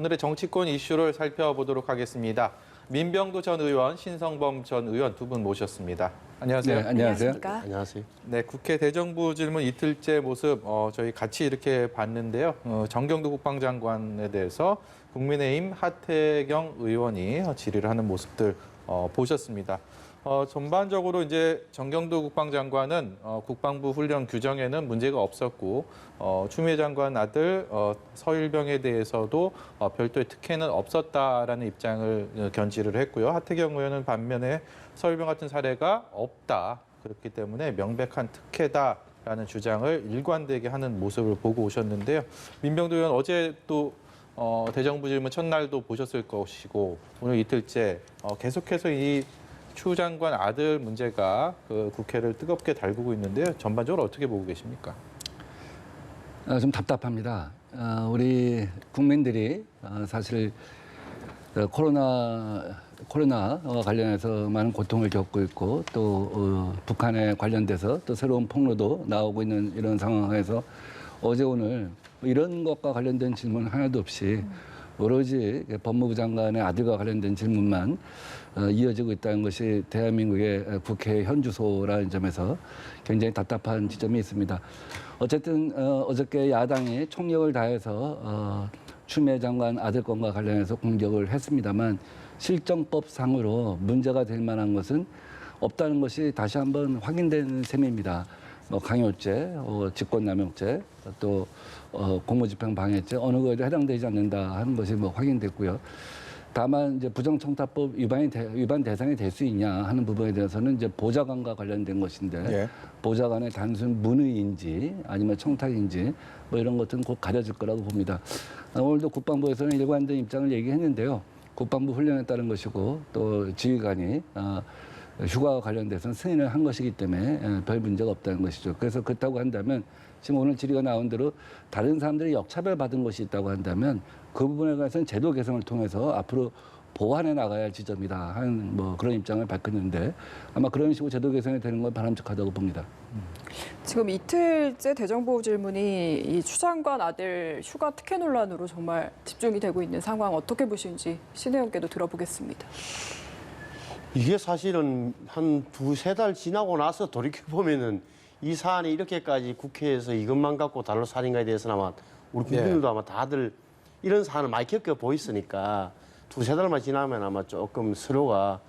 오늘의 정치권 이슈를 살펴보도록 하겠습니다. 민병두 전 의원, 신성범 전 의원 두 분 모셨습니다. 안녕하세요. 네, 안녕하세요. 안녕하세요. 네, 국회 대정부 질문 이틀째 모습 저희 같이 이렇게 봤는데요. 정경두 국방장관에 대해서 국민의힘 하태경 의원이 질의를 하는 모습들 보셨습니다. 전반적으로 이제 정경두 국방장관은 국방부 훈련 규정에는 문제가 없었고 추미애 장관 아들 서일병에 대해서도 별도의 특혜는 없었다라는 입장을 견지를 했고요. 하태경 의원은 반면에 서일병 같은 사례가 없다. 그렇기 때문에 명백한 특혜다라는 주장을 일관되게 하는 모습을 보고 오셨는데요. 민병두 의원 어제 또 대정부 질문 첫날도 보셨을 것이고 오늘 이틀째 계속해서 이 추 장관 아들 문제가 그 국회를 뜨겁게 달구고 있는데요. 전반적으로 어떻게 보고 계십니까? 좀 답답합니다. 우리 국민들이 사실 코로나와 관련해서 많은 고통을 겪고 있고 또 북한에 관련돼서 또 새로운 폭로도 나오고 있는 이런 상황에서 어제 오늘 이런 것과 관련된 질문 하나도 없이 오로지 법무부 장관의 아들과 관련된 질문만 이어지고 있다는 것이 대한민국의 국회 현주소라는 점에서 굉장히 답답한 지점이 있습니다. 어쨌든 어저께 야당이 총력을 다해서 추미애 장관 아들 건과 관련해서 공격을 했습니다만 실정법상으로 문제가 될 만한 것은 없다는 것이 다시 한번 확인된 셈입니다. 강요죄, 직권남용죄, 또 공무집행방해죄 어느 거에도 해당되지 않는다 하는 것이 확인됐고요. 다만 이제 부정청탁법 위반 대상이 될 수 있냐 하는 부분에 대해서는 이제 보좌관과 관련된 것인데 예. 보좌관의 단순 문의인지 아니면 청탁인지 이런 것들은 곧 가려질 거라고 봅니다. 오늘도 국방부에서는 일관된 입장을 얘기했는데요. 국방부 훈련에 따른 것이고 또 지휘관이 휴가와 관련돼서는 승인을 한 것이기 때문에 별 문제가 없다는 것이죠. 그래서 그렇다고 한다면 지금 오늘 질의가 나온 대로 다른 사람들이 역차별받은 것이 있다고 한다면 그 부분에 관해서는 제도 개선을 통해서 앞으로 보완해 나가야 할 지점이다 하는 그런 입장을 밝혔는데 아마 그런 식으로 제도 개선이 되는 건 바람직하다고 봅니다. 지금 이틀째 대정부 질문이 이 추 장관 아들 휴가 특혜 논란으로 정말 집중이 되고 있는 상황 어떻게 보시는지 신 의원께도 들어보겠습니다. 이게 사실은 한 두세 달 지나고 나서 돌이켜보면은 이 사안이 이렇게까지 국회에서 이것만 갖고 다룰 사안인가에 대해서는 아마 우리 국민들도 아마 다들 이런 사안을 많이 겪어 보였으니까 두세 달만 지나면 아마 조금 서로가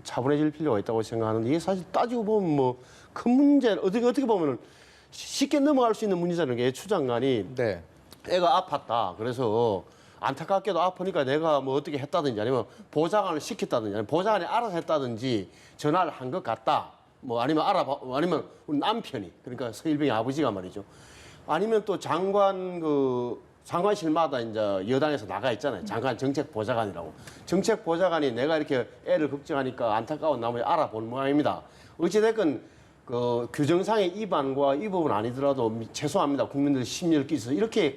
차분해질 필요가 있다고 생각하는데 이게 사실 따지고 보면 큰 문제, 어떻게 보면은 쉽게 넘어갈 수 있는 문제잖아요. 이게 추 장관이 네. 애가 아팠다. 그래서 안타깝게도 아프니까 내가 어떻게 했다든지 아니면 보좌관을 시켰다든지 아니면 보좌관이 알아서 했다든지 전화를 한 것 같다. 아니면 우리 남편이 그러니까 서일병의 아버지가 말이죠. 아니면 또 장관실마다 이제 여당에서 나가 있잖아요. 장관 정책 보좌관이라고. 정책 보좌관이 내가 이렇게 애를 걱정하니까 안타까운 나머지 알아본 모양입니다. 어찌됐건 그 규정상의 위반과 이 부분 아니더라도 최소합니다. 국민들 심려를 끼쳐서 이렇게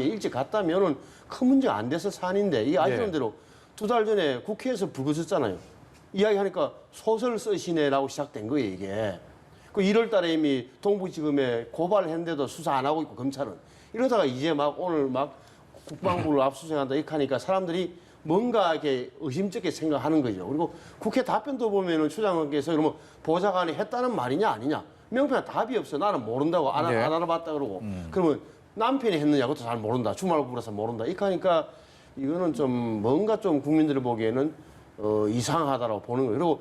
일찍 갔다면은 큰 문제가 안 됐을 사안인데 이게 아시는 대로 두 달 전에 국회에서 불거졌잖아요. 이야기하니까 소설 쓰시네라고 시작된 거예요, 이게. 그 1월 달에 이미 동부지검에 고발을 했는데도 수사 안 하고 있고 검찰은. 이러다가 이제 오늘 국방부를 압수수색한다 이렇게 하니까 사람들이 뭔가 이렇게 의심쩍게 생각하는 거죠. 그리고 국회 답변도 보면은 추 장관께서 그러면 보좌관이 했다는 말이냐 아니냐. 명확한 답이 없어. 나는 모른다고 안 알아봤다 그러고. 그러면 남편이 했느냐 그것도 잘 모른다. 주말부라서 모른다. 이렇게 하니까 이거는 좀 뭔가 좀 국민들이 보기에는 이상하다라고 보는 거예요. 그리고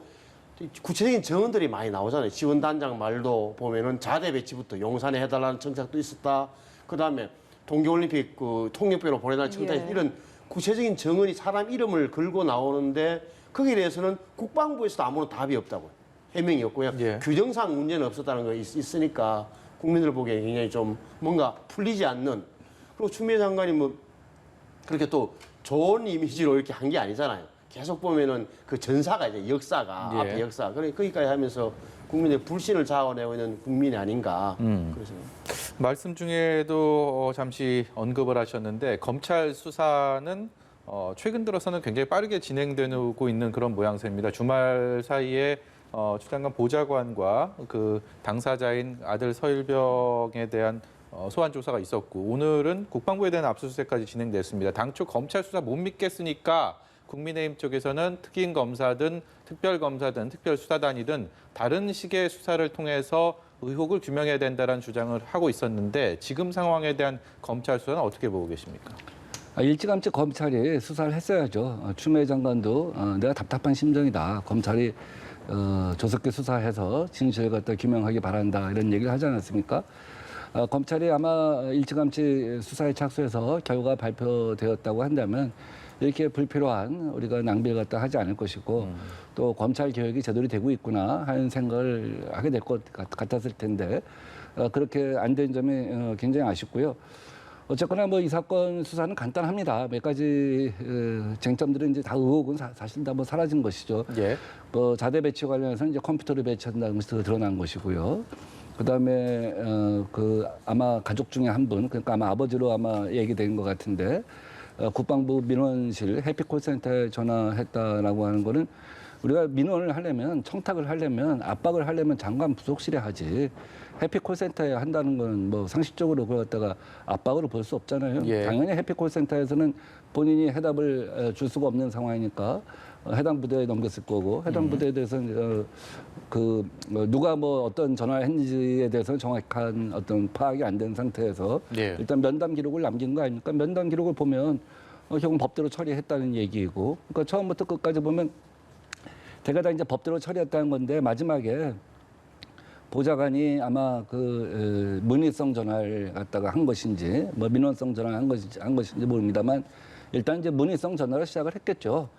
구체적인 정언들이 많이 나오잖아요. 지원단장 말도 보면은 자대 배치부터 용산에 해달라는 청탁도 있었다. 그다음에 동계올림픽 통역배로 보내달라는 청탁이 이런 구체적인 정언이 사람 이름을 걸고 나오는데 거기에 대해서는 국방부에서도 아무런 답이 없다고요. 해명이 없고요. 규정상 문제는 없었다는 거 있으니까 국민들 보기에 굉장히 좀 뭔가 풀리지 않는 그리고 추미애 장관이 그렇게 또 좋은 이미지로 이렇게 한 게 아니잖아요. 계속 보면은 그 전사가 이제 역사가 앞에 역사 거기까지 하면서 국민의 불신을 자아내고 있는 국민이 아닌가. 그래서 말씀 중에도 잠시 언급을 하셨는데 검찰 수사는 최근 들어서는 굉장히 빠르게 진행되고 있는 그런 모양새입니다. 주말 사이에 추 장관 보좌관과 그 당사자인 아들 서일병에 대한 소환 조사가 있었고 오늘은 국방부에 대한 압수수색까지 진행됐습니다. 당초 검찰 수사 못 믿겠으니까 국민의힘 쪽에서는 특임 검사든 특별 검사든 특별 수사단이든 다른 식의 수사를 통해서 의혹을 규명해야 된다는 주장을 하고 있었는데 지금 상황에 대한 검찰 수사는 어떻게 보고 계십니까? 일찌감치 검찰이 수사를 했어야죠. 추미애 장관도 내가 답답한 심정이다. 검찰이 조속히 수사해서 진실을 갖다 규명하기 바란다. 이런 얘기를 하지 않았습니까? 검찰이 아마 일찌감치 수사에 착수해서 결과가 발표되었다고 한다면 이렇게 불필요한 우리가 낭비를 갖다 하지 않을 것이고 또 검찰 개혁이 제대로 되고 있구나 하는 생각을 하게 될 것 같았을 텐데 그렇게 안 된 점이 굉장히 아쉽고요. 어쨌거나 뭐 이 사건 수사는 간단합니다. 몇 가지 쟁점들은 이제 다 의혹은 사실 다 뭐 사라진 것이죠. 예. 뭐 자대 배치 관련해서는 이제 컴퓨터를 배치한다는 것이 드러난 것이고요. 그다음에 그 아마 가족 중에 한 분, 그러니까 아마 아버지로 아마 얘기된 것 같은데 국방부 민원실 해피콜센터에 전화했다라고 하는 거는 우리가 민원을 하려면 청탁을 하려면 압박을 하려면 장관 부속실에 하지 해피콜센터에 한다는 건 뭐 상식적으로 그걸 갖다가 압박으로 볼 수 없잖아요. 예. 당연히 해피콜센터에서는 본인이 해답을 줄 수가 없는 상황이니까 해당 부대에 넘겼을 거고 해당 부대에 대해서는 누가 뭐 어떤 전화를 했는지에 대해서는 정확한 어떤 파악이 안 된 상태에서 예. 일단 면담 기록을 남긴 거 아닙니까? 면담 기록을 보면 결국 법대로 처리했다는 얘기이고 그러니까 처음부터 끝까지 보면 대가 다 이제 법대로 처리했다는 건데 마지막에 보좌관이 아마 그 문의성 전화를 갖다가 한 것인지 뭐 민원성 전화를 한 것인지 모릅니다만 일단 이제 문의성 전화를 시작을 했겠죠.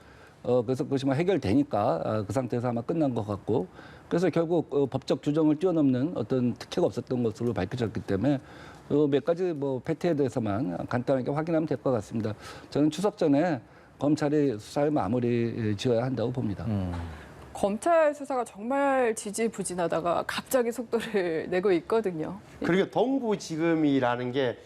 그래서 그것이 뭐 해결되니까 그 상태에서 아마 끝난 것 같고 그래서 결국 법적 규정을 뛰어넘는 어떤 특혜가 없었던 것으로 밝혀졌기 때문에 몇 가지 뭐 팩트에 대해서만 간단하게 확인하면 될 것 같습니다. 저는 추석 전에 검찰이 수사를 마무리 지어야 한다고 봅니다. 검찰 수사가 정말 지지부진하다가 갑자기 속도를 내고 있거든요. 그리고 동부지검이라는 게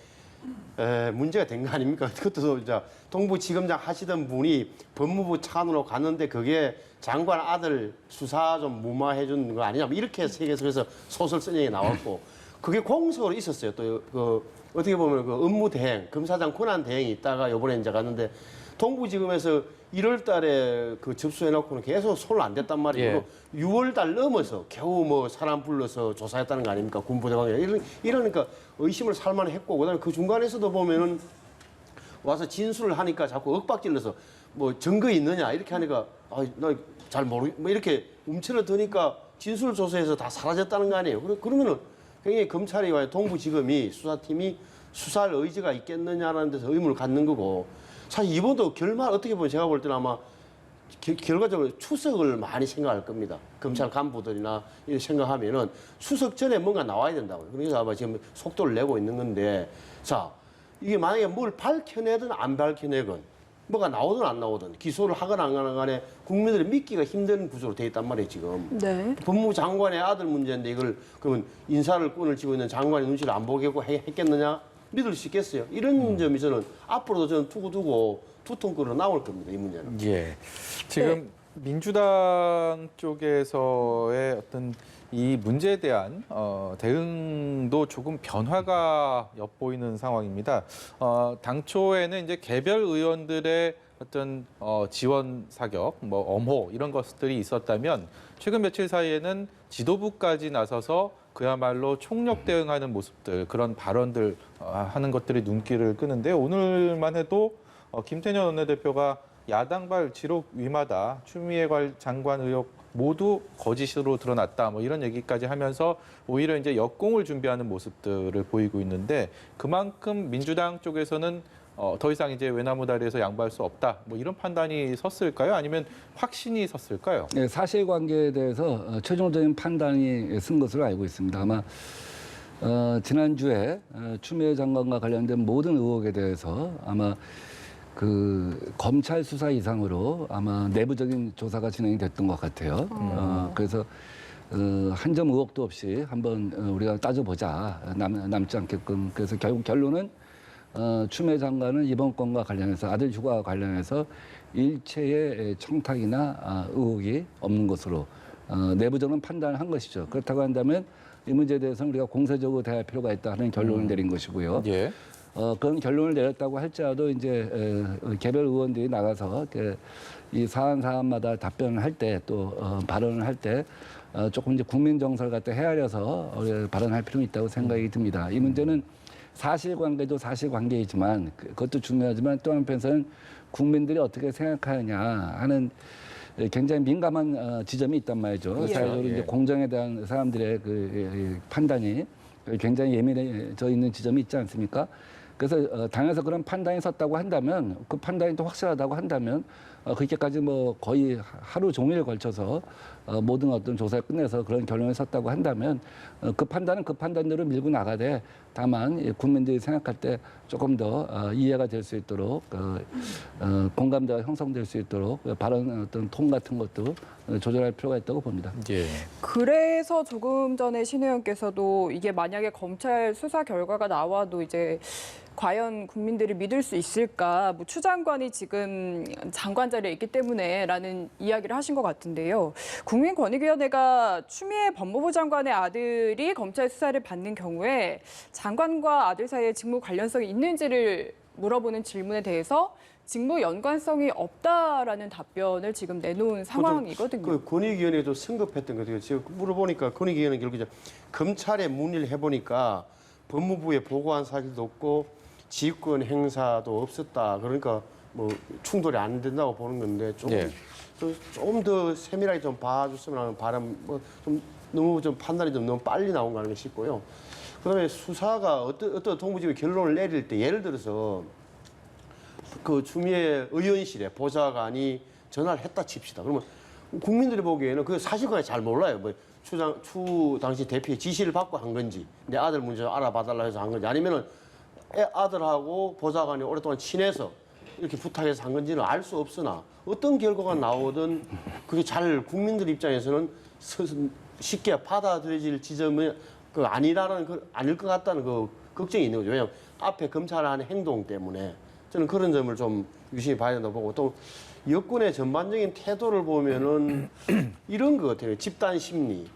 문제가 된 거 아닙니까? 그것도 이제 동부지검장 하시던 분이 법무부 차관으로 갔는데 그게 장관 아들 수사 좀 무마해 준 거 아니냐 뭐 이렇게 세계에서 소설 쓴 얘기 나왔고 그게 공석으로 있었어요. 또 그 어떻게 보면 그 업무 대행, 검사장 권한 대행이 있다가 요번에 이제 갔는데 동부지검에서 1월 달에 그 접수해놓고는 계속 손을 안 댔단 말이에요. 예. 6월 달 넘어서 겨우 뭐 사람 불러서 조사했다는 거 아닙니까? 군부대관이라. 이러니까 의심을 살만해 했고, 그 다음에 그 중간에서도 보면은 와서 진술을 하니까 자꾸 윽박질러서 뭐 증거 있느냐 이렇게 하니까 나 잘 뭐 이렇게 움츠러드니까 진술 조사에서 다 사라졌다는 거 아니에요. 그러면은 굉장히 검찰이 동부지검이 수사팀이 수사할 의지가 있겠느냐라는 데서 의문을 갖는 거고 사실 이번도 결말 어떻게 보면 제가 볼 때는 아마 결과적으로 추석을 많이 생각할 겁니다. 검찰 간부들이나 이렇게 생각하면은 추석 전에 뭔가 나와야 된다고요. 그래서 아마 지금 속도를 내고 있는 건데 자 이게 만약에 뭘 밝혀내든 안 밝혀내건 뭐가 나오든 안 나오든 기소를 하거나 안 하거나 간에 국민들이 믿기가 힘든 구조로 돼 있단 말이에요 지금. 네. 법무부 장관의 아들 문제인데 이걸 그러면 인사를 꾼을 쥐고 있는 장관의 눈치를 안 보겠고 했겠느냐? 믿을 수 있겠어요. 이런 점에서는 앞으로도 저는 두고두고 두통거리로 나올 겁니다. 이 문제는. 예. 지금 민주당 쪽에서의 어떤 이 문제에 대한 대응도 조금 변화가 엿보이는 상황입니다. 당초에는 이제 개별 의원들의 어떤 지원 사격, 뭐 엄호 이런 것들이 있었다면 최근 며칠 사이에는 지도부까지 나서서 그야말로 총력 대응하는 모습들 그런 발언들 하는 것들이 눈길을 끄는데 오늘만 해도 김태년 원내대표가 야당발 지록 위마다 추미애 장관 의혹 모두 거짓으로 드러났다 뭐 이런 얘기까지 하면서 오히려 이제 역공을 준비하는 모습들을 보이고 있는데 그만큼 민주당 쪽에서는 더 이상 이제 외나무 다리에서 양보할 수 없다 뭐 이런 판단이 섰을까요? 아니면 확신이 섰을까요? 네, 사실관계에 대해서 최종적인 판단이 쓴 것으로 알고 있습니다. 아마 지난주에 추미애 장관과 관련된 모든 의혹에 대해서 아마 그 검찰 수사 이상으로 아마 내부적인 조사가 진행이 됐던 것 같아요. 그래서 한 점 의혹도 없이 한번 우리가 따져보자 남지 않게끔 그래서 결국 결론은 추미애 장관은 이번 건과 관련해서 아들 휴가와 관련해서 일체의 청탁이나 의혹이 없는 것으로 내부적으로 판단을 한 것이죠. 그렇다고 한다면 이 문제에 대해서는 우리가 공세적으로 대할 필요가 있다 하는 결론을 내린 것이고요. 예. 그런 결론을 내렸다고 할지라도 이제 개별 의원들이 나가서 이 사안마다 답변을 할 때 또 발언을 할 때 조금 이제 국민 정서를 갖다 헤아려서 발언할 필요는 있다고 생각이 듭니다. 이 문제는 사실관계도 사실관계이지만 그것도 중요하지만 또 한편에서는 국민들이 어떻게 생각하느냐 하는 굉장히 민감한 지점이 있단 말이죠. 그렇죠. 사회적으로 예. 이제 공정에 대한 사람들의 그 판단이 굉장히 예민해져 있는 지점이 있지 않습니까? 그래서 당에서 그런 판단이 섰다고 한다면 그 판단이 또 확실하다고 한다면 그렇게까지 뭐 거의 하루 종일 걸쳐서 모든 어떤 조사를 끝내서 그런 결론을 섰다고 한다면 그 판단은 그 판단대로 밀고 나가되 다만 국민들이 생각할 때 조금 더 이해가 될 수 있도록 공감대가 형성될 수 있도록 발언 어떤 톤 같은 것도 조절할 필요가 있다고 봅니다. 예. 그래서 조금 전에 신 의원께서도 이게 만약에 검찰 수사 결과가 나와도 이제 과연 국민들이 믿을 수 있을까? 뭐 추 장관이 지금 장관 자리에 있기 때문에라는 이야기를 하신 것 같은데요. 국민권익위원회가 추미애 법무부 장관의 아들이 검찰 수사를 받는 경우에 장관과 아들 사이에 직무 관련성이 있는지를 물어보는 질문에 대해서 직무 연관성이 없다라는 답변을 지금 내놓은 상황이거든요. 그 권익위원회도 성급했던 것 같아요. 제가 물어보니까 권익위원회 결국 이제 검찰에 문의를 해보니까 법무부에 보고한 사실도 없고 지휘권 행사도 없었다. 그러니까 뭐 충돌이 안 된다고 보는 건데 예. 조금 더 세밀하게 좀 봐줬으면 하는 바람, 뭐 좀 너무 좀 판단이 좀 너무 빨리 나온 거 아닌가 싶고요. 그다음에 수사가 어떤 동부지검이 결론을 내릴 때 예를 들어서 그 추미애 의원실에 보좌관이 전화를 했다 칩시다. 그러면 국민들이 보기에는 그 사실관계 잘 몰라요. 뭐 추 당시 대표의 지시를 받고 한 건지, 내 아들 문제 알아봐달라 해서 한 건지, 아니면은 아들하고 보좌관이 오랫동안 친해서 이렇게 부탁해서 한 건지는 알 수 없으나 어떤 결과가 나오든 그게 잘 국민들 입장에서는 쉽게 받아들여질 지점이 아니라는 아닐 것 같다는 그 걱정이 있는 거죠. 왜냐하면 앞에 검찰 하는 행동 때문에 저는 그런 점을 좀 유심히 봐야 된다고 보고 또 여권의 전반적인 태도를 보면은 이런 것 같아요. 집단 심리.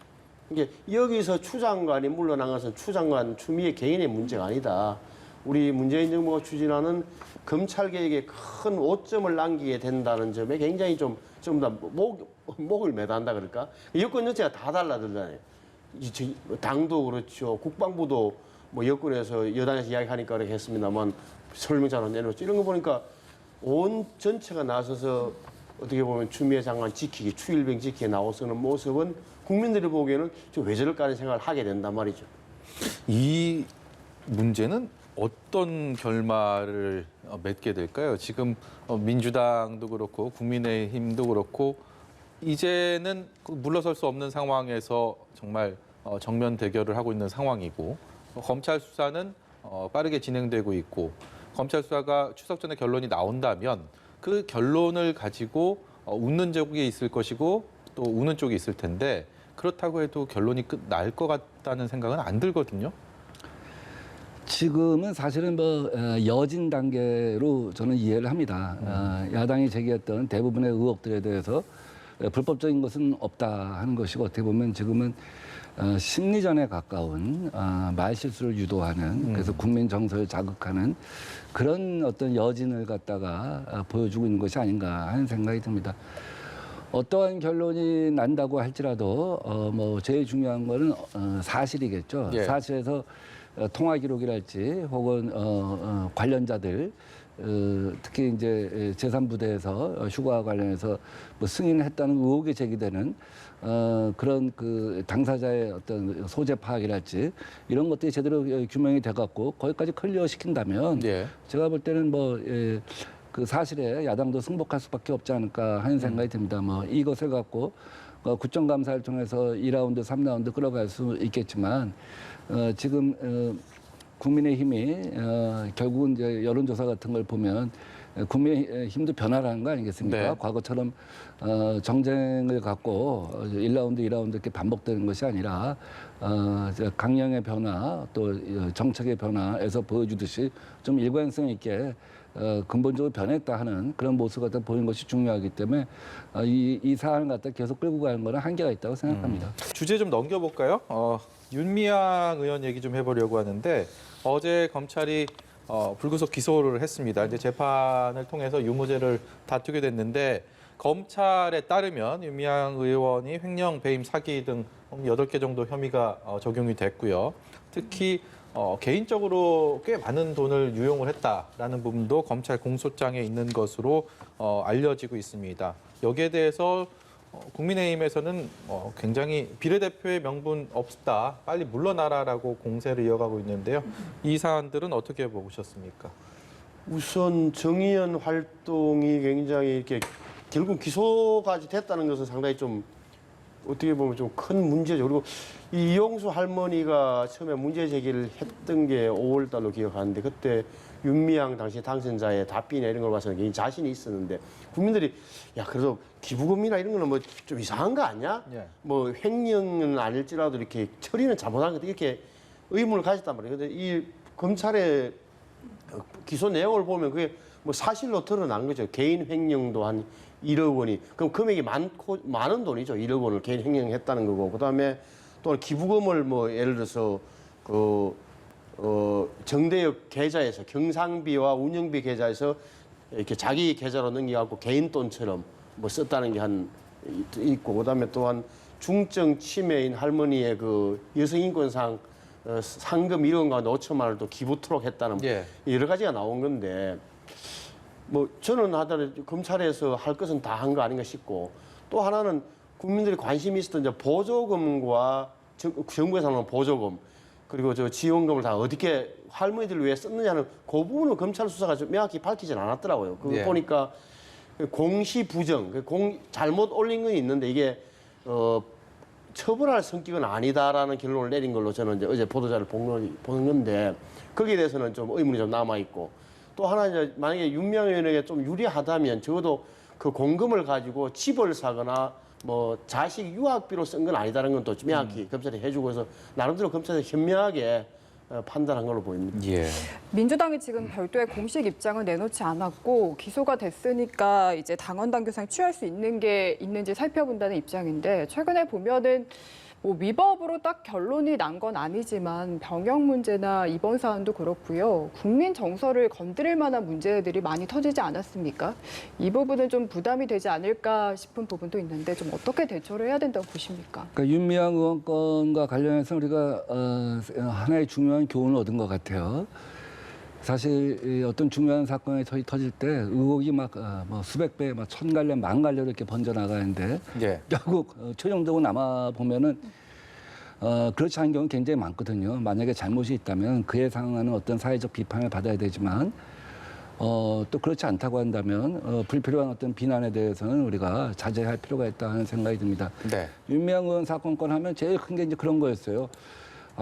이게 여기서 추 장관이 물러난 것은 추 장관 추미애 개인의 문제가 아니다. 우리 문재인 정부가 추진하는 검찰 개혁에 큰 오점을 남기게 된다는 점에 굉장히 좀 더 목을 매단다 그럴까? 여권 전체가 다 달라들잖아요. 당도 그렇죠. 국방부도 뭐 여권에서 여당에서 이야기하니까 그렇게 했습니다만 설명자로 내놓죠. 이런 거 보니까 온 전체가 나서서 어떻게 보면 추미애 장관 지키기, 추일병 지키기 나서는 모습은 국민들이 보기에는 왜 저럴까 하는 생각을 하게 된단 말이죠. 이 문제는 어떤 결말을 맺게 될까요? 지금 민주당도 그렇고 국민의힘도 그렇고 이제는 물러설 수 없는 상황에서 정말 정면 대결을 하고 있는 상황이고 검찰 수사는 빠르게 진행되고 있고 검찰 수사가 추석 전에 결론이 나온다면 그 결론을 가지고 웃는 쪽이 있을 것이고 또 우는 쪽이 있을 텐데 그렇다고 해도 결론이 날 것 같다는 생각은 안 들거든요. 지금은 사실은 뭐 여진 단계로 저는 이해를 합니다. 야당이 제기했던 대부분의 의혹들에 대해서 불법적인 것은 없다 하는 것이고 어떻게 보면 지금은 심리전에 가까운 말실수를 유도하는 그래서 국민 정서를 자극하는 그런 어떤 여진을 갖다가 보여주고 있는 것이 아닌가 하는 생각이 듭니다. 어떠한 결론이 난다고 할지라도 뭐 제일 중요한 거는 사실이겠죠. 예. 사실에서 통화 기록이랄지 혹은 관련자들 특히 이제 제3부대에서 휴가 관련해서 뭐 승인했다는 의혹이 제기되는 그런 그 당사자의 어떤 소재 파악이랄지 이런 것들이 제대로 규명이 돼갖고 거기까지 클리어 시킨다면 예. 제가 볼 때는 뭐 그 사실에 야당도 승복할 수밖에 없지 않을까 하는 생각이 듭니다. 뭐 이것을 갖고 국정감사를 통해서 2라운드, 3라운드 끌어갈 수 있겠지만 지금 국민의힘이 결국은 이제 여론조사 같은 걸 보면 국민의힘도 변화라는 거 아니겠습니까? 네. 과거처럼 정쟁을 갖고 1라운드, 2라운드 이렇게 반복되는 것이 아니라 강령의 변화 또 정책의 변화에서 보여주듯이 좀 일관성 있게 근본적으로 변했다 하는 그런 모습 갖다 보이는 것이 중요하기 때문에 이 사안을 갖다 계속 끌고 가는 거는 한계가 있다고 생각합니다. 주제 좀 넘겨볼까요? 윤미향 의원 얘기 좀 해보려고 하는데 어제 검찰이 불구속 기소를 했습니다. 이제 재판을 통해서 유무죄를 다투게 됐는데 검찰에 따르면 윤미향 의원이 횡령, 배임, 사기 등 8개 정도 혐의가 적용이 됐고요. 특히 개인적으로 꽤 많은 돈을 유용을 했다라는 부분도 검찰 공소장에 있는 것으로 알려지고 있습니다. 여기에 대해서 국민의힘에서는 굉장히 비례대표의 명분 없다, 빨리 물러나라라고 공세를 이어가고 있는데요. 이 사안들은 어떻게 보셨습니까? 우선 정의연 활동이 굉장히 이렇게 결국 기소까지 됐다는 것은 상당히 좀 어떻게 보면 좀 큰 문제죠. 그리고 이 이용수 할머니가 처음에 문제 제기를 했던 게 5월 달로 기억하는데 그때 윤미향 당시 당선자의 답변이나 이런 걸 봐서는 굉장히 자신이 있었는데 국민들이 야 그래도 기부금이나 이런 거는 뭐 좀 이상한 거 아니야? 예. 뭐 횡령은 아닐지라도 이렇게 처리는 잘못한 것 이렇게 의문을 가졌단 말이에요. 근데 이 검찰의 기소 내용을 보면 그게 뭐 사실로 드러난 거죠. 개인 횡령도 한 1억 원이 그럼 금액이 많은 돈이죠. 1억 원을 개인 횡령했다는 거고 그다음에 또 기부금을 뭐 예를 들어서 정대역 계좌에서 경상비와 운영비 계좌에서 이렇게 자기 계좌로 넘겨갖고 개인 돈처럼 뭐 썼다는 게 한 있고 그다음에 또한 중증 치매인 할머니의 그 여성인권상 상금 1억 가운데 5천만 원을 또 기부토록 했다는 예. 여러 가지가 나온 건데 뭐 저는 하다는 검찰에서 할 것은 다 한 거 아닌가 싶고 또 하나는 국민들이 관심이 있었던 이제 보조금과 정부에서 하는 보조금 그리고 저 지원금을 다 어떻게 할머니들을 위해 썼느냐는 그 부분은 검찰 수사가 좀 명확히 밝히진 않았더라고요. 그거 예. 보니까 공시 부정, 잘못 올린 건 있는데 이게 처벌할 성격은 아니다라는 결론을 내린 걸로 저는 이제 어제 보도자를 본 건데 거기에 대해서는 좀 의문이 좀 남아 있고 또 하나 이제 만약에 윤미향 의원에게 좀 유리하다면 적어도 그 공금을 가지고 집을 사거나 뭐 자식 유학비로 쓴 건 아니다라는 건 또 명확히 검찰이 해주고 해서 나름대로 검찰이 현명하게 판단한 걸로 보입니다. 예. 민주당이 지금 별도의 공식 입장을 내놓지 않았고 기소가 됐으니까 이제 당원 당규상 취할 수 있는 게 있는지 살펴본다는 입장인데 최근에 보면은 뭐 위법으로 딱 결론이 난 건 아니지만 병역 문제나 입원 사안도 그렇고요. 국민 정서를 건드릴 만한 문제들이 많이 터지지 않았습니까? 이 부분은 좀 부담이 되지 않을까 싶은 부분도 있는데 좀 어떻게 대처를 해야 된다고 보십니까? 그러니까 윤미향 의원 건과 관련해서 우리가 하나의 중요한 교훈을 얻은 것 같아요. 사실 어떤 중요한 사건이 터질 때 의혹이 막 뭐 수백 배, 막 천 갈래, 만 갈래로 이렇게 번져 나가는데 예. 결국 최종적으로 남아 보면은 그렇지 않은 경우는 굉장히 많거든요. 만약에 잘못이 있다면 그에 상응하는 어떤 사회적 비판을 받아야 되지만 또 그렇지 않다고 한다면 불필요한 어떤 비난에 대해서는 우리가 자제할 필요가 있다 하는 생각이 듭니다. 네. 윤미향 의원 사건권 하면 제일 큰 게 이제 그런 거였어요.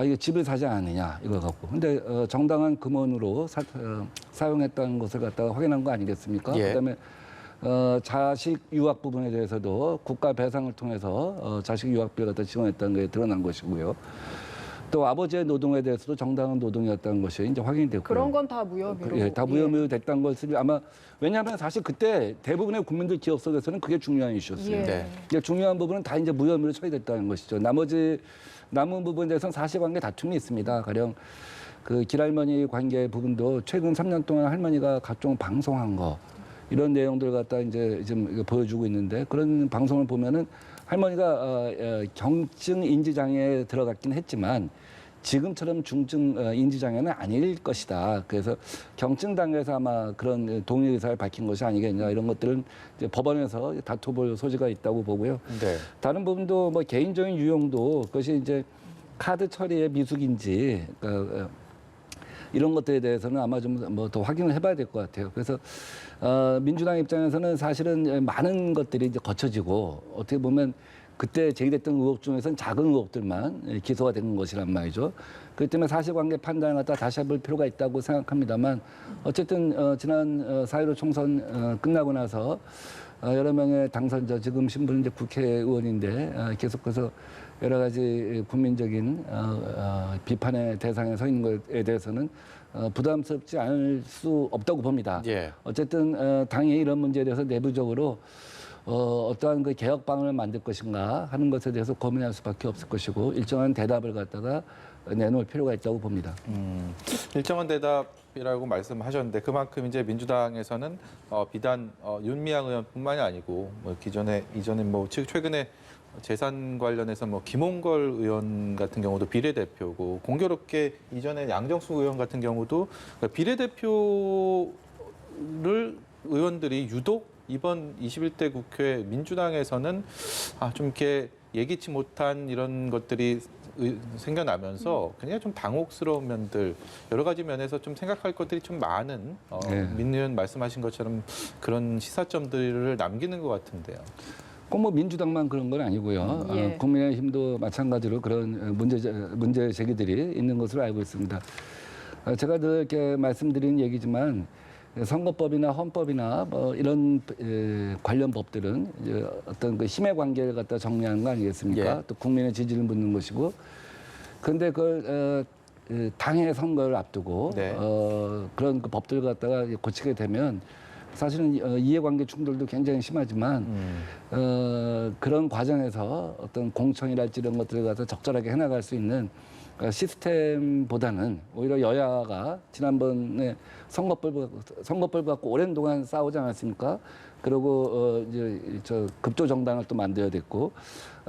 이게 집을 사지 않느냐 이거 갖고. 근데 정당한 금원으로 사용했다는 것을 갖다가 확인한 거 아니겠습니까? 예. 그다음에 자식 유학 부분에 대해서도 국가 배상을 통해서 자식 유학비를 갖다 지원했다는 게 드러난 것이고요. 또 아버지의 노동에 대해서도 정당한 노동이었다는 것이 이제 확인이 됐고요. 그런 건 다 무혐의로. 예, 다 무혐의로 됐다는 것을 아마 왜냐하면 사실 그때 대부분의 국민들 기억 속에서는 그게 중요한 이슈였어요. 예. 네. 이게 중요한 부분은 다 이제 무혐의로 처리됐다는 것이죠. 나머지 남은 부분에 대해서는 사실관계 다툼이 있습니다. 가령 그 길할머니 관계 부분도 최근 3년 동안 할머니가 각종 방송한 거 이런 내용들 갖다 이제 지금 보여주고 있는데 그런 방송을 보면은 할머니가 경증 인지장애에 들어갔긴 했지만 지금처럼 중증 인지장애는 아닐 것이다. 그래서 경증 단계에서 아마 그런 동의 의사를 밝힌 것이 아니겠냐 이런 것들은 이제 법원에서 다퉈볼 소지가 있다고 보고요. 네. 다른 부분도 뭐 개인적인 유용도 그것이 이제 카드 처리의 미숙인지 그러니까 이런 것들에 대해서는 아마 좀 뭐 더 확인을 해봐야 될 것 같아요. 그래서 민주당 입장에서는 사실은 많은 것들이 이제 거쳐지고 어떻게 보면 그때 제기됐던 의혹 중에서는 작은 의혹들만 기소가 된 것이란 말이죠. 그렇기 때문에 사실관계 판단을 갖다 다시 해볼 필요가 있다고 생각합니다만 어쨌든 지난 4.15 총선 끝나고 나서 여러 명의 당선자, 지금 신분은 이제 국회의원인데 계속해서 여러 가지 국민적인 비판의 대상에 서 있는 것에 대해서는 부담스럽지 않을 수 없다고 봅니다. 예. 어쨌든 당이 이런 문제에 대해서 내부적으로 어떠한 그 개혁방을 만들 것인가 하는 것에 대해서 고민할 수밖에 없을 것이고 일정한 대답을 갖다가 내놓을 필요가 있다고 봅니다. 일정한 대답이라고 말씀하셨는데 그만큼 이제 민주당에서는 비단 윤미향 의원뿐만이 아니고 뭐 이전에 뭐 최근에 재산 관련해서 뭐 김홍걸 의원 같은 경우도 비례대표고 공교롭게 이전에 양정수 의원 같은 경우도 비례대표를 의원들이 유독 이번 21대 국회 민주당에서는 좀 이렇게 예기치 못한 이런 것들이 생겨나면서 굉장히 좀 당혹스러운 면들 여러 가지 면에서 좀 생각할 것들이 좀 많은 네. 민 의원 말씀하신 것처럼 그런 시사점들을 남기는 것 같은데요. 꼭 뭐 민주당만 그런 건 아니고요. 예. 국민의힘도 마찬가지로 그런 문제 제기들이 있는 것으로 알고 있습니다. 제가 늘 이렇게 말씀드린 얘기지만 선거법이나 헌법이나 뭐 이런 관련 법들은 이제 어떤 그 힘의 관계를 갖다 정리하는 거 아니겠습니까? 예. 또 국민의 지지를 묻는 것이고. 그런데 그걸 당의 선거를 앞두고 네. 그런 그 법들을 갖다가 고치게 되면 사실은 이해관계 충돌도 굉장히 심하지만 그런 과정에서 어떤 공천이랄지 이런 것들을 갖다 적절하게 해나갈 수 있는 시스템보다는 오히려 여야가 지난번에 선거법 갖고 오랜 동안 싸우지 않았습니까? 그리고 이제 저 급조 정당을 또 만들어야 됐고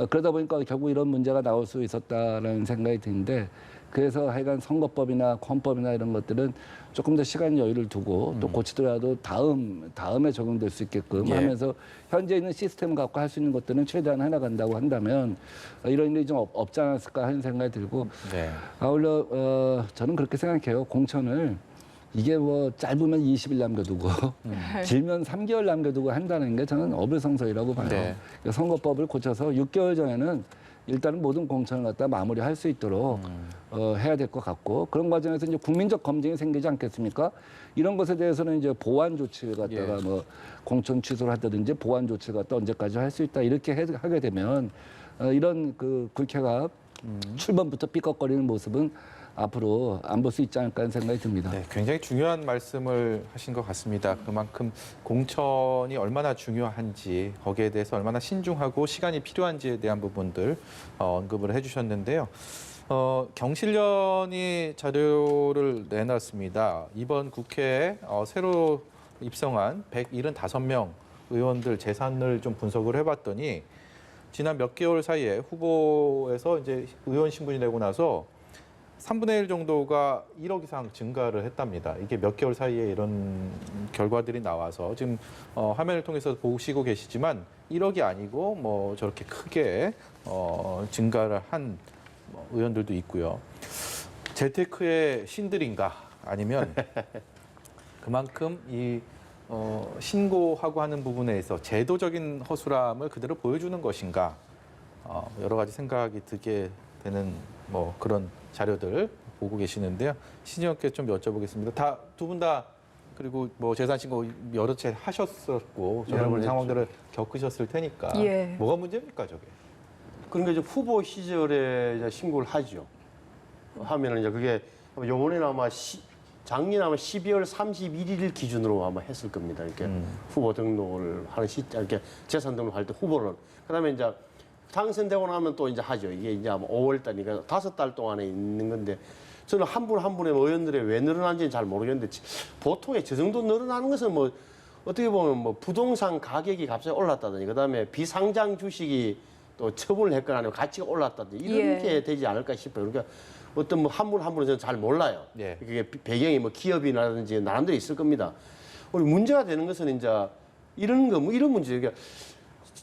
그러다 보니까 결국 이런 문제가 나올 수 있었다라는 생각이 드는데 그래서 하여간 선거법이나 헌법이나 이런 것들은 조금 더 시간 여유를 두고 또 고치더라도 다음에 적용될 수 있게끔 예. 하면서 현재 있는 시스템 갖고 할 수 있는 것들은 최대한 해나간다고 한다면 이런 일이 좀 없지 않았을까 하는 생각이 들고 네. 아울러 저는 그렇게 생각해요. 공천을 이게 뭐 짧으면 20일 남겨두고 길면 3개월 남겨두고 한다는 게 저는 어불성설이라고 봐요. 네. 선거법을 고쳐서 6개월 전에는 일단은 모든 공천을 갖다 마무리할 수 있도록 해야 될 것 같고 그런 과정에서 이제 국민적 검증이 생기지 않겠습니까? 이런 것에 대해서는 이제 보완 조치를 갖다가 예. 뭐 공천 취소를 하든지 보완 조치를 갖다 언제까지 할 수 있다 이렇게 하게 되면 이런 그 국회가 출범부터 삐걱거리는 모습은 앞으로 안 볼 수 있지 않을까 하는 생각이 듭니다. 네, 굉장히 중요한 말씀을 하신 것 같습니다. 그만큼 공천이 얼마나 중요한지 거기에 대해서 얼마나 신중하고 시간이 필요한지에 대한 부분들 언급을 해주셨는데요. 경실련이 자료를 내놨습니다. 이번 국회에 새로 입성한 175명 의원들 재산을 좀 분석을 해봤더니 지난 몇 개월 사이에 후보에서 이제 의원 신분이 되고 나서 3분의 1 정도가 1억 이상 증가를 했답니다. 이게 몇 개월 사이에 이런 결과들이 나와서 지금 화면을 통해서 보시고 계시지만 1억이 아니고 뭐 저렇게 크게 증가를 한 의원들도 있고요. 재테크의 신들인가 아니면 그만큼 이 신고하고 하는 부분에서 제도적인 허술함을 그대로 보여주는 것인가 여러 가지 생각이 들게 되는 뭐 그런 자료들 보고 계시는데요. 신의원께 좀 여쭤보겠습니다. 두 분 다 그리고 뭐 재산 신고 여러 차례 하셨었고 여러 번 저런 상황들을 겪으셨을 테니까 예. 뭐가 문제입니까 저게? 그러니까 이제 후보 시절에 이제 신고를 하죠. 하면은 이제 그게 요번에는 아마 작년 아마 12월 31일 기준으로 아마 했을 겁니다. 이렇게 후보 등록을 하는 이렇게 재산 등록할 때 후보를 그다음에 이제 당선되고 나면 또 이제 하죠. 이게 이제 아마 5월 달이니까 5달 동안에 있는 건데 저는 한 분 한 분의 의원들이 왜 늘어난지는 잘 모르겠는데 보통에 저 정도 늘어나는 것은 뭐 어떻게 보면 뭐 부동산 가격이 갑자기 올랐다든지 그다음에 비상장 주식이 또 처분을 했거나 아니면 가치가 올랐다든지 이렇게 예. 되지 않을까 싶어요. 그러니까 어떤 뭐 한 분 한 분은 저는 잘 몰라요. 예. 그게 배경이 뭐 기업이라든지 나름대로 있을 겁니다. 우리 문제가 되는 것은 이제 이런 거 뭐 이런 문제. 그러니까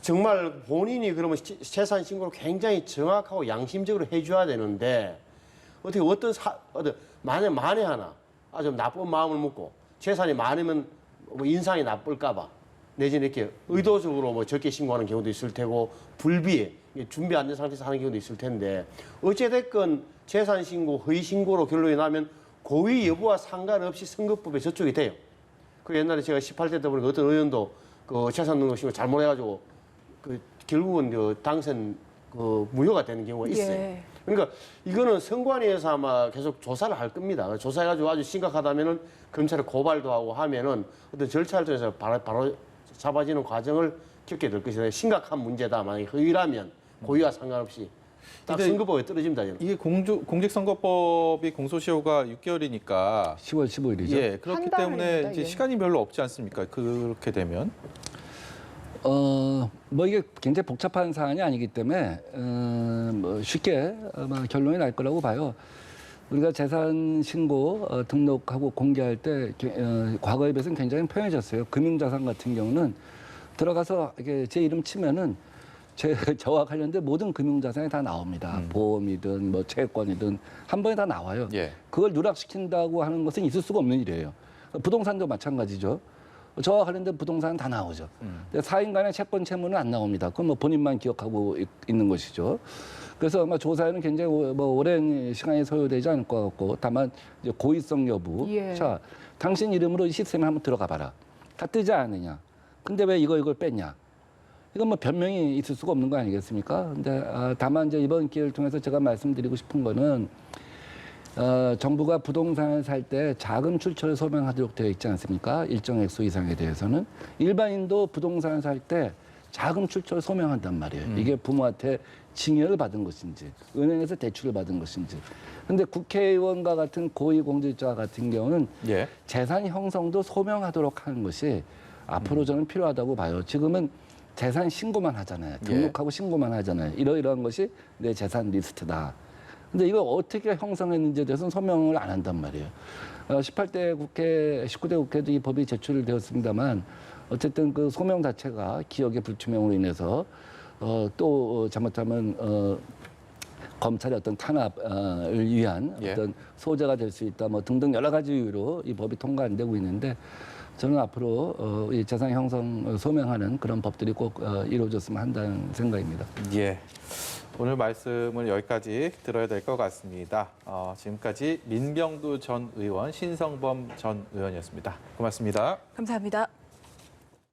정말 본인이 그러면 재산 신고를 굉장히 정확하고 양심적으로 해줘야 되는데 어떻게 만에 하나 좀 나쁜 마음을 먹고 재산이 많으면 뭐 인상이 나쁠까봐 내지는 이렇게 의도적으로 뭐 적게 신고하는 경우도 있을 테고 불비에 준비 안 된 상태에서 하는 경우도 있을 텐데 어찌됐건 재산 신고, 허위 신고로 결론이 나면 고의 여부와 상관없이 선거법에 저촉이 돼요. 그 옛날에 제가 18대 때 보니까 어떤 의원도 그 재산 등록 신고 잘못해가지고 그 결국은 그 당선 그 무효가 되는 경우가 있어요. 예. 그러니까 이거는 선관위에서 아마 계속 조사를 할 겁니다. 조사해가지고 아주 심각하다면은 검찰에 고발도 하고 하면은 어떤 절차를 통해서 바로 잡아지는 과정을 겪게 될 것이다. 심각한 문제다. 만약에 허위라면 고의와 상관없이 딱 근데 선거법에 떨어집니다. 저는. 이게 공직선거법이 공소시효가 6개월이니까 10월 15일이죠. 예, 그렇기 한 달입니다, 때문에 이제 예. 시간이 별로 없지 않습니까? 그렇게 되면 뭐 이게 굉장히 복잡한 사안이 아니기 때문에 뭐 쉽게 아마 결론이 날 거라고 봐요. 우리가 재산 신고 등록하고 공개할 때 과거에 비해서는 굉장히 편해졌어요. 금융자산 같은 경우는 들어가서 이게 제 이름 치면은 저와 관련된 모든 금융자산이 다 나옵니다. 보험이든 뭐 채권이든 한 번에 다 나와요. 예. 그걸 누락시킨다고 하는 것은 있을 수가 없는 일이에요. 부동산도 마찬가지죠. 저와 관련된 부동산은 다 나오죠. 근데 사인 간의 채권 채무는 안 나옵니다. 그건 뭐 본인만 기억하고 있는 것이죠. 그래서 아마 조사에는 굉장히 뭐 오랜 시간이 소요되지 않을 것 같고 다만 이제 고의성 여부. 예. 자, 당신 이름으로 이 시스템에 한번 들어가 봐라. 다 뜨지 않느냐. 근데 왜 이걸 뺐냐. 이건 뭐 변명이 있을 수가 없는 거 아니겠습니까? 근데 다만 이제 이번 기회를 통해서 제가 말씀드리고 싶은 거는 정부가 부동산을 살 때 자금 출처를 소명하도록 되어 있지 않습니까? 일정 액수 이상에 대해서는 일반인도 부동산을 살 때 자금 출처를 소명한단 말이에요. 이게 부모한테 징여를 받은 것인지 은행에서 대출을 받은 것인지. 근데 국회의원과 같은 고위공직자 같은 경우는 예. 재산 형성도 소명하도록 하는 것이 앞으로 저는 필요하다고 봐요. 지금은 재산 신고만 하잖아요. 등록하고 신고만 하잖아요. 이러이러한 것이 내 재산 리스트다. 근데 이걸 어떻게 형성했는지에 대해서는 소명을 안 한단 말이에요. 18대 국회, 19대 국회도 이 법이 제출되었습니다만 어쨌든 그 소명 자체가 기억의 불투명으로 인해서 또 잘못하면 검찰의 어떤 탄압을 위한 예. 어떤 소재가 될 수 있다 뭐 등등 여러 가지 이유로 이 법이 통과 안 되고 있는데 저는 앞으로 이 재산 형성 소명하는 그런 법들이 꼭 이루어졌으면 한다는 생각입니다. 예. 오늘 말씀을 여기까지 들어야 될 것 같습니다. 지금까지 민병두 전 의원, 신성범 전 의원이었습니다. 고맙습니다. 감사합니다.